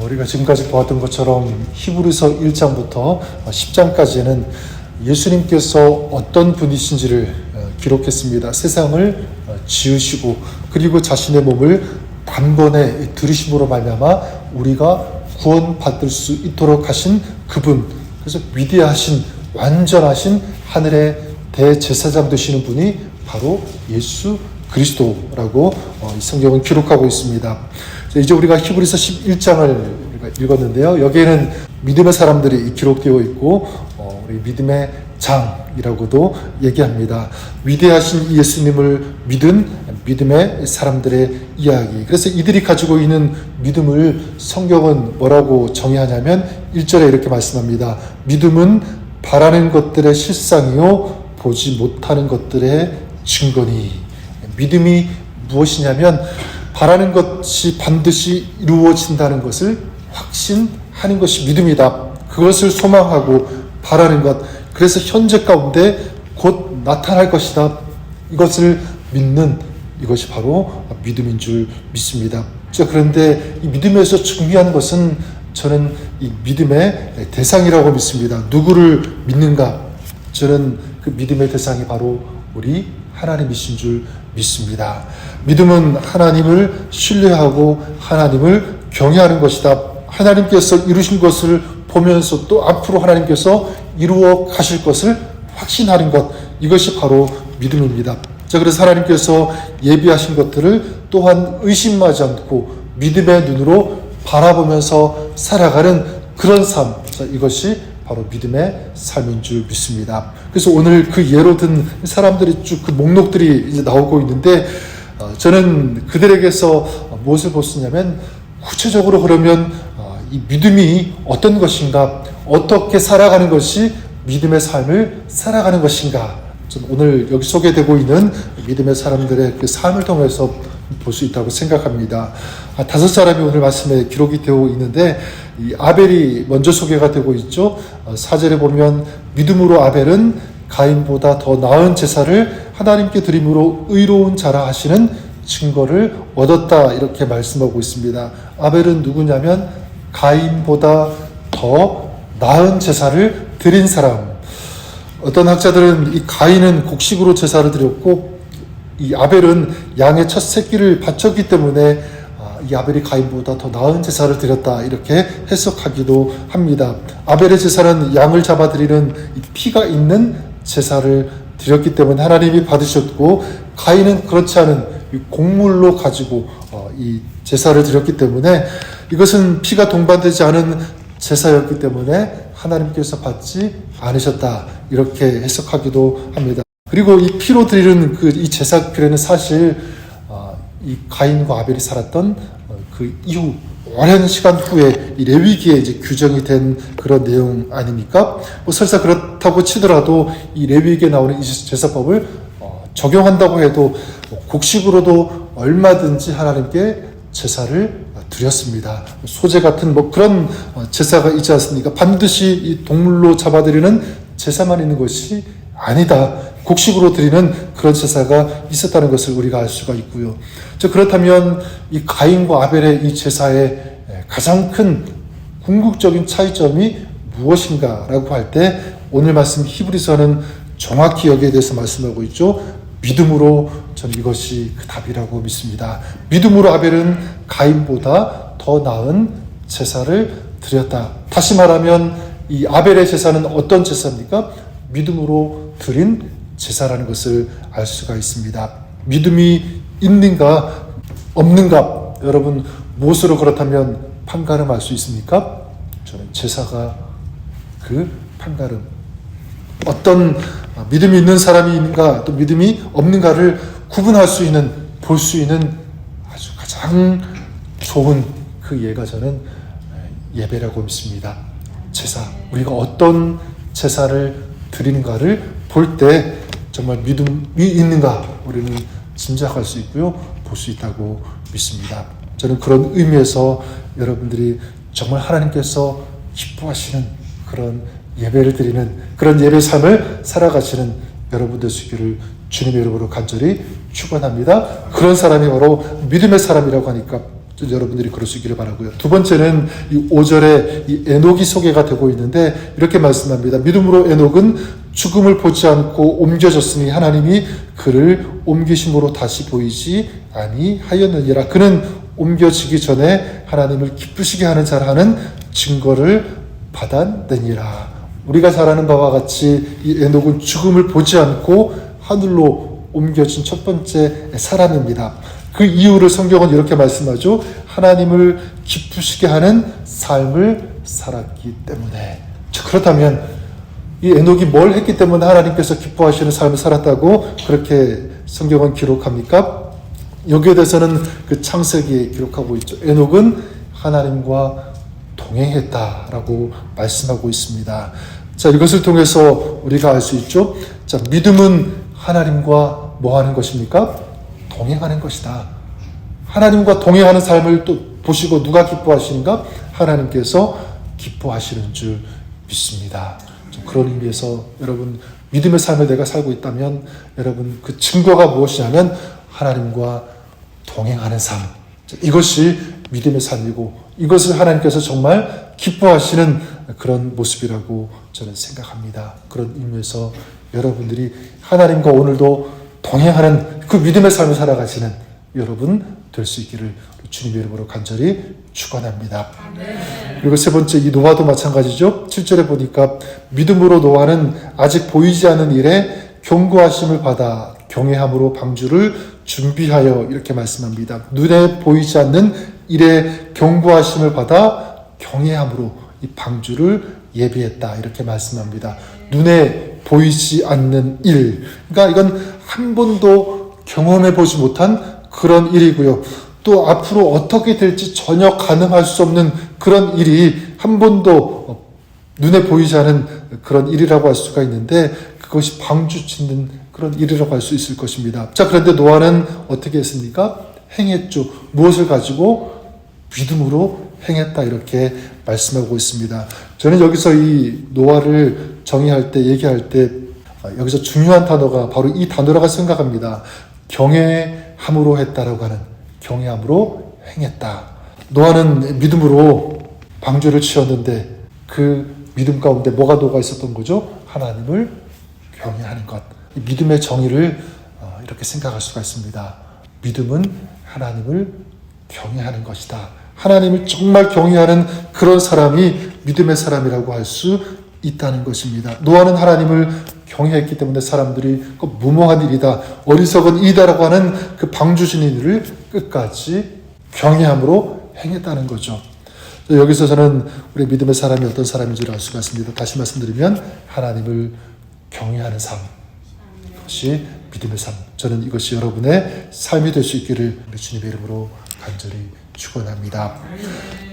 우리가 지금까지 보았던 것처럼 히브리서 1장부터 10장까지는 예수님께서 어떤 분이신지를 기록했습니다. 세상을 지으시고 그리고 자신의 몸을 단번에 들이심으로 말미암아 우리가 구원받을 수 있도록 하신 그분, 그래서 위대하신 완전하신 하늘의 대제사장 되시는 분이 바로 예수 그리스도라고 이 성경은 기록하고 있습니다. 이제 우리가 히브리서 11장을 읽었는데요. 여기에는 믿음의 사람들이 기록되어 있고 우리 믿음의 장이라고도 얘기합니다. 위대하신 예수님을 믿은 믿음의 사람들의 이야기. 그래서 이들이 가지고 있는 믿음을 성경은 뭐라고 정의하냐면 1절에 이렇게 말씀합니다. 믿음은 바라는 것들의 실상이요 보지 못하는 것들의 증거니. 믿음이 무엇이냐면 바라는 것이 반드시 이루어진다는 것을 확신하는 것이 믿음이다. 그것을 소망하고 바라는 것. 그래서 현재 가운데 곧 나타날 것이다. 이것을 믿는 이것이 바로 믿음인 줄 믿습니다. 그런데 이 믿음에서 중요한 것은 저는 이 믿음의 대상이라고 믿습니다. 누구를 믿는가? 저는 그 믿음의 대상이 바로 우리 하나님이신 줄 믿습니다. 믿음은 하나님을 신뢰하고 하나님을 경외하는 것이다. 하나님께서 이루신 것을 보면서 또 앞으로 하나님께서 이루어 가실 것을 확신하는 것, 이것이 바로 믿음입니다. 그래서 하나님께서 예비하신 것들을 또한 의심하지 않고 믿음의 눈으로 바라보면서 살아가는 그런 삶, 이것이 바로 믿음의 삶인 줄 믿습니다. 그래서 오늘 그 예로 든 사람들이 쭉 그 목록들이 이제 나오고 있는데 저는 그들에게서 무엇을 보았냐면 구체적으로 그러면 이 믿음이 어떤 것인가, 어떻게 살아가는 것이 믿음의 삶을 살아가는 것인가, 저는 오늘 여기 소개되고 있는 믿음의 사람들의 그 삶을 통해서 볼 수 있다고 생각합니다. 5사람이 오늘 말씀에 기록이 되어 있는데 이 아벨이 먼저 소개가 되고 있죠. 4절에 보면 믿음으로 아벨은 가인보다 더 나은 제사를 하나님께 드림으로 의로운 자라 하시는 증거를 얻었다, 이렇게 말씀하고 있습니다. 아벨은 누구냐면 가인보다 더 나은 제사를 드린 사람. 어떤 학자들은 이 가인은 곡식으로 제사를 드렸고 이 아벨은 양의 첫 새끼를 바쳤기 때문에 이 아벨이 가인보다 더 나은 제사를 드렸다, 이렇게 해석하기도 합니다. 아벨의 제사는 양을 잡아드리는 이 피가 있는 제사를 드렸기 때문에 하나님이 받으셨고, 가인은 그렇지 않은 곡물로 가지고 이 제사를 드렸기 때문에 이것은 피가 동반되지 않은 제사였기 때문에 하나님께서 받지 않으셨다, 이렇게 해석하기도 합니다. 그리고 이 피로 드리는 이 제사 피로는 사실 이 가인과 아벨이 살았던 그 이후 오랜 시간 후에 이 레위기에 이제 규정이 된 그런 내용 아닙니까? 설사 그렇다고 치더라도 이 레위기에 나오는 이 제사법을 적용한다고 해도 곡식으로도 얼마든지 하나님께 제사를 드렸습니다. 소제 같은 그런 제사가 있지 않습니까? 반드시 이 동물로 잡아드리는 제사만 있는 것이 아니다. 곡식으로 드리는 그런 제사가 있었다는 것을 우리가 알 수가 있고요. 그렇다면 이 가인과 아벨의 이 제사의 가장 큰 궁극적인 차이점이 무엇인가라고 할 때 오늘 말씀 히브리서는 정확히 여기에 대해서 말씀하고 있죠. 믿음으로 저는 이것이 그 답이라고 믿습니다. 믿음으로 아벨은 가인보다 더 나은 제사를 드렸다. 다시 말하면 이 아벨의 제사는 어떤 제사입니까? 믿음으로 드린 제사라는 것을 알 수가 있습니다. 믿음이 있는가 없는가, 여러분 무엇으로 그렇다면 판가름할 수 있습니까? 저는 제사가 그 판가름, 어떤 믿음이 있는 사람이 있는가 또 믿음이 없는가를 구분할 수 있는, 볼 수 있는 아주 가장 좋은 그 예가 저는 예배라고 믿습니다. 제사, 우리가 어떤 제사를 드리는가를 볼 때 정말 믿음이 있는가 우리는 짐작할 수 있고요, 볼 수 있다고 믿습니다. 저는 그런 의미에서 여러분들이 정말 하나님께서 기뻐하시는 그런 예배를 드리는 그런 예배 삶을 살아가시는 여러분 되시기를 주님의 이름으로 간절히 축원합니다. 그런 사람이 바로 믿음의 사람이라고 하니까 여러분들이 그럴 수 있기를 바라고요. 두 번째는 이 5절에 이 에녹이 소개가 되고 있는데 이렇게 말씀합니다. 믿음으로 에녹은 죽음을 보지 않고 옮겨졌으니 하나님이 그를 옮기심으로 다시 보이지 아니하였느니라. 그는 옮겨지기 전에 하나님을 기쁘시게 하는 자라 하는 증거를 받았느니라. 우리가 잘 아는 바와 같이 이 에녹은 죽음을 보지 않고 하늘로 옮겨진 첫 번째 사람입니다. 그 이유를 성경은 이렇게 말씀하죠. 하나님을 기쁘시게 하는 삶을 살았기 때문에. 그렇다면 이 에녹이 뭘 했기 때문에 하나님께서 기뻐하시는 삶을 살았다고 그렇게 성경은 기록합니까? 여기에 대해서는 그 창세기에 기록하고 있죠. 에녹은 하나님과 동행했다라고 말씀하고 있습니다. 자, 이것을 통해서 우리가 알 수 있죠. 자, 믿음은 하나님과 뭐 하는 것입니까? 동행하는 것이다. 하나님과 동행하는 삶을 또 보시고 누가 기뻐하시는가? 하나님께서 기뻐하시는 줄 믿습니다. 그런 의미에서 여러분 믿음의 삶을 내가 살고 있다면 여러분 그 증거가 무엇이냐면 하나님과 동행하는 삶. 이것이 믿음의 삶이고 이것을 하나님께서 정말 기뻐하시는 그런 모습이라고 저는 생각합니다. 그런 의미에서 여러분들이 하나님과 오늘도 동행하는 그 믿음의 삶을 살아가시는 여러분 될 수 있기를 주님의 이름으로 간절히 축원합니다. 그리고 세 번째 이 노아도 마찬가지죠. 7절에 보니까 믿음으로 노아는 아직 보이지 않는 일에 경고하심을 받아 경외함으로 방주를 준비하여 이렇게 말씀합니다. 눈에 보이지 않는 일에 경고하심을 받아 경외함으로 이 방주를 예비했다 이렇게 말씀합니다. 눈에 보이지 않는 일, 그러니까 이건 한 번도 경험해 보지 못한 그런 일이고요. 또 앞으로 어떻게 될지 전혀 가늠할 수 없는 그런 일이 한 번도 눈에 보이지 않은 그런 일이라고 할 수가 있는데 그것이 방주 짓는 그런 일이라고 할 수 있을 것입니다. 자, 그런데 노아는 어떻게 했습니까? 행했죠. 무엇을 가지고? 믿음으로 행했다 이렇게 말씀하고 있습니다. 저는 여기서 이 노아를 정의할 때 얘기할 때 여기서 중요한 단어가 바로 이 단어라고 생각합니다. 경외함으로 했다라고 하는 경외함으로 행했다. 노아는 믿음으로 방주를 치었는데 그 믿음 가운데 뭐가 녹아 있었던 거죠? 하나님을 경외하는 것. 이 믿음의 정의를 이렇게 생각할 수가 있습니다. 믿음은 하나님을 경외하는 것이다. 하나님을 정말 경외하는 그런 사람이 믿음의 사람이라고 할 수 있다는 것입니다. 노아는 하나님을 경외했기 때문에 사람들이 무모한 일이다, 어리석은 일이다라고 하는 그 방주짓는 일을 끝까지 경외함으로 행했다는 거죠. 여기서 저는 우리 믿음의 사람이 어떤 사람인 줄 알 수가 있습니다. 다시 말씀드리면 하나님을 경외하는 삶, 그것이 믿음의 삶. 저는 이것이 여러분의 삶이 될 수 있기를 우리 주님의 이름으로 간절히 축원합니다.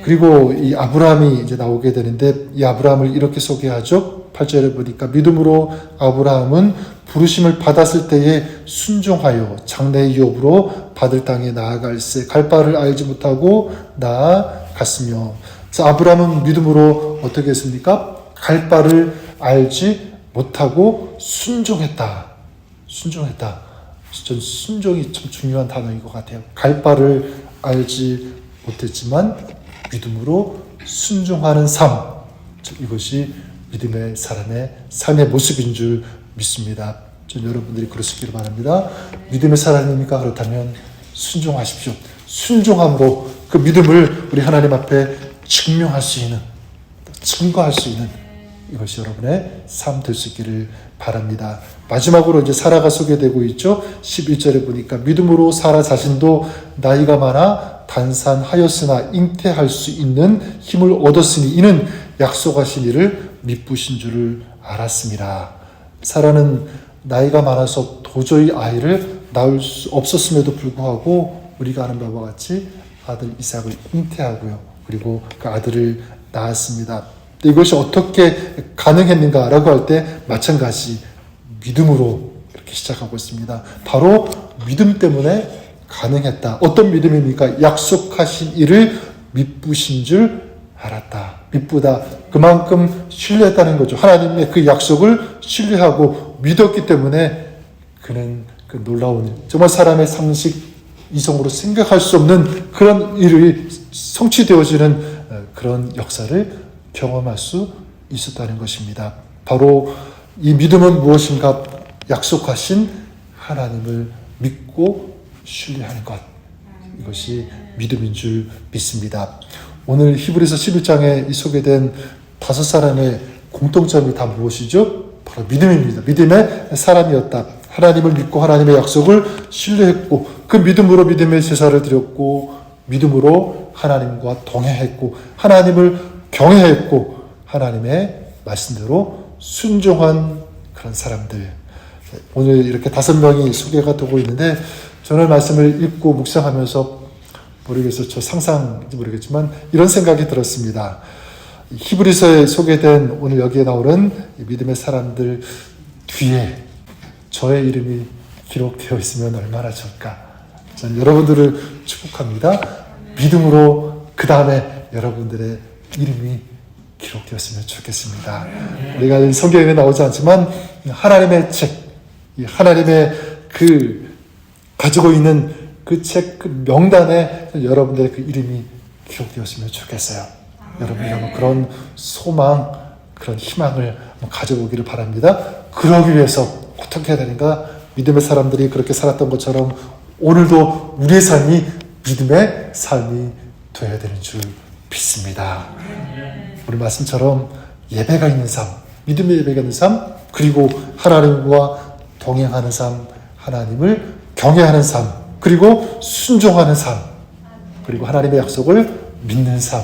그리고 이 아브라함이 이제 나오게 되는데 이 아브라함을 이렇게 소개하죠. 8절에 보니까 믿음으로 아브라함은 부르심을 받았을 때에 순종하여 장래의 유업으로 받을 땅에 나아갈새 갈 바를 알지 못하고 나아갔으며. 그래서 아브라함은 믿음으로 어떻게 했습니까? 갈 바를 알지 못하고 순종했다. 순종했다. 전 순종이 참 중요한 단어인 것 같아요. 갈 바를 알지 못했지만 믿음으로 순종하는 삶. 이것이 믿음의 사람의 삶의 모습인 줄 믿습니다. 전 여러분들이 그러시기를 바랍니다. 믿음의 사람입니까? 그렇다면 순종하십시오. 순종함으로 그 믿음을 우리 하나님 앞에 증명할 수 있는, 증거할 수 있는 이것이 여러분의 삶 될 수 있기를 바랍니다. 마지막으로 이제 사라가 소개되고 있죠. 11절에 보니까 믿음으로 사라 자신도 나이가 많아 단산하였으나 잉태할 수 있는 힘을 얻었으니 이는 약속하신 이를 미쁘신 줄을 알았습니다. 사라는 나이가 많아서 도저히 아이를 낳을 수 없었음에도 불구하고 우리가 아는 바와 같이 아들 이삭을 잉태하고요. 그리고 그 아들을 낳았습니다. 이것이 어떻게 가능했는가라고 할 때 마찬가지 믿음으로 이렇게 시작하고 있습니다. 바로 믿음 때문에 가능했다. 어떤 믿음입니까? 약속하신 이를 미쁘신 줄 알았다. 미쁘다. 그만큼 신뢰했다는 거죠. 하나님의 그 약속을 신뢰하고 믿었기 때문에 그는 그 놀라운 일, 정말 사람의 상식이 이성으로 생각할 수 없는 그런 일이 성취되어지는 그런 역사를 경험할 수 있었다는 것입니다. 바로 이 믿음은 무엇인가? 약속하신 하나님을 믿고 신뢰하는 것. 이것이 믿음인 줄 믿습니다. 오늘 히브리서 11장에 소개된 5사람의 공통점이 다 무엇이죠? 바로 믿음입니다. 믿음의 사람이었다. 하나님을 믿고 하나님의 약속을 신뢰했고 그 믿음으로 믿음의 제사를 드렸고 믿음으로 하나님과 동행했고 하나님을 경외했고 하나님의 말씀대로 순종한 그런 사람들. 오늘 이렇게 5명이 소개가 되고 있는데 저는 말씀을 읽고 묵상하면서 모르겠어요. 저 상상인지 모르겠지만 이런 생각이 들었습니다. 히브리서에 소개된 오늘 여기에 나오는 믿음의 사람들 뒤에 저의 이름이 기록되어 있으면 얼마나 좋을까. 저는 여러분들을 축복합니다. 믿음으로 그 다음에 여러분들의 이름이 기록되었으면 좋겠습니다. 우리가 성경에 나오지 않지만 하나님의 책, 하나님의 그 가지고 있는 그 책, 그 명단에 여러분들의 그 이름이 기록되었으면 좋겠어요. 여러분이 한번 그런 소망, 그런 희망을 한번 가져보기를 바랍니다. 그러기 위해서 어떻게 해야 되는가? 믿음의 사람들이 그렇게 살았던 것처럼 오늘도 우리의 삶이 믿음의 삶이 되어야 되는 줄 믿습니다. 우리 말씀처럼 예배가 있는 삶, 믿음의 예배가 있는 삶, 그리고 하나님과 동행하는 삶, 하나님을 경외하는 삶, 그리고 순종하는 삶, 그리고 하나님의 약속을 믿는 삶,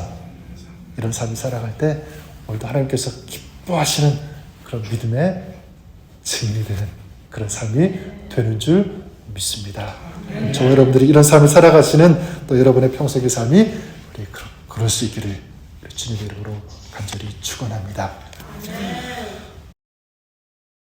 이런 삶을 살아갈 때 오늘도 하나님께서 기뻐하시는 그런 믿음의 증인이 되는 그런 삶이 되는 줄 믿습니다. 저 여러분들이 이런 삶을 살아가시는 또 여러분의 평생의 삶이 그럴 수 있기를 주님의 이름으로 간절히 축원합니다.